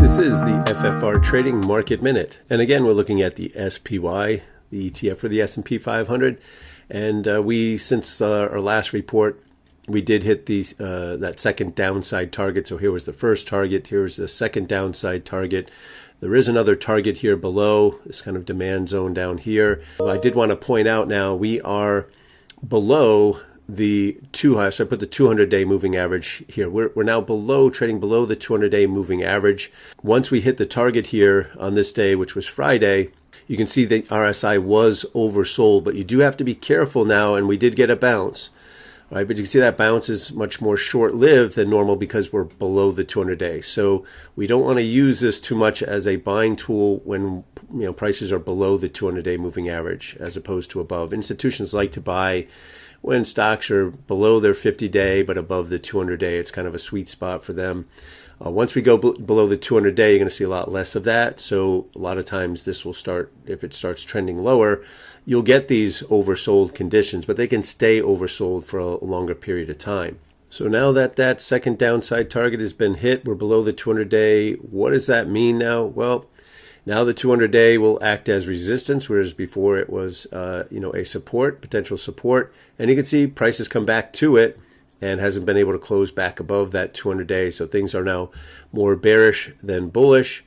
This is the FFR Trading Market Minute. And again, we're looking at the SPY, the ETF for the S&P 500. And since our last report, we did hit that second downside target. So here was the first target. Here was the second downside target. There is another target here below, this kind of demand zone down here. I did want to point out now, we are below the so I put the 200-day moving average here. We're now trading below the 200-day moving average. Once we hit the target here on this day, which was Friday, you can see the RSI was oversold, but you do have to be careful now, and we did get a bounce. Right, but you can see that bounce is much more short-lived than normal because we're below the 200-day. So we don't want to use this too much as a buying tool when prices are below the 200-day moving average as opposed to above. Institutions like to buy when stocks are below their 50-day but above the 200-day. It's kind of a sweet spot for them. Once we go below the 200-day, you're going to see a lot less of that. So a lot of times this will start, if it starts trending lower, you'll get these oversold conditions, but they can stay oversold for a longer period of time. So now that that second downside target has been hit, we're below the 200-day. What does that mean now? Well, now the 200-day will act as resistance, whereas before it was, a support, potential support. And you can see prices come back to it and hasn't been able to close back above that 200-day. So things are now more bearish than bullish.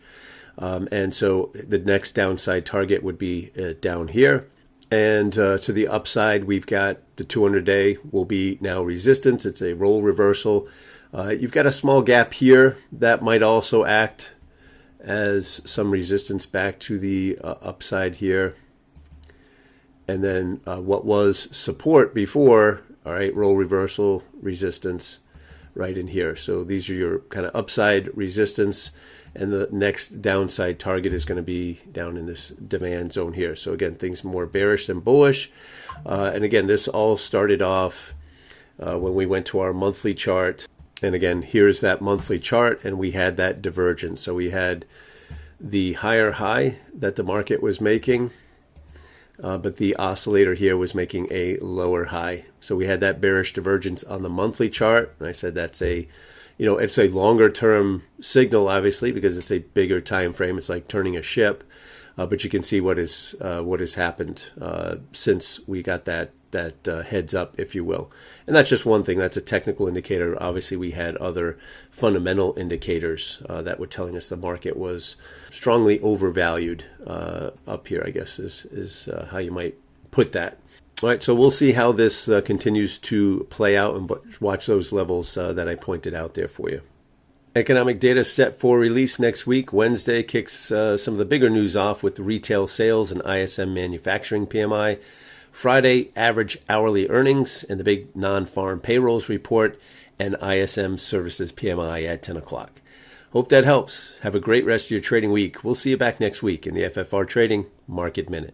And so the next downside target would be down here. And to the upside, we've got the 200-day will be now resistance. It's a roll reversal. You've got a small gap here that might also act as some resistance back to the upside here. And then what was support before, all right, roll reversal, resistance right in here. So these are your kind of upside resistance, and the next downside target is going to be down in this demand zone here. So again, things more bearish than bullish. And again, this all started off when we went to our monthly chart. And again, here's that monthly chart, and we had that divergence. So we had the higher high that the market was making, but the oscillator here was making a lower high. So we had that bearish divergence on the monthly chart. And I said that's it's a longer term signal, obviously, because it's a bigger time frame. It's like turning a ship. But you can see what has happened since we got that heads up, if you will. And that's just one thing. That's a technical indicator. Obviously, we had other fundamental indicators that were telling us the market was strongly overvalued up here, I guess is how you might put that. All right, so we'll see how this continues to play out, and watch those levels that I pointed out there for you. Economic data set for release next week. Wednesday kicks some of the bigger news off with the retail sales and ISM manufacturing PMI. Friday, average hourly earnings and the big non-farm payrolls report, and ISM services PMI at 10 o'clock. Hope that helps. Have a great rest of your trading week. We'll see you back next week in the FFR Trading Market Minute.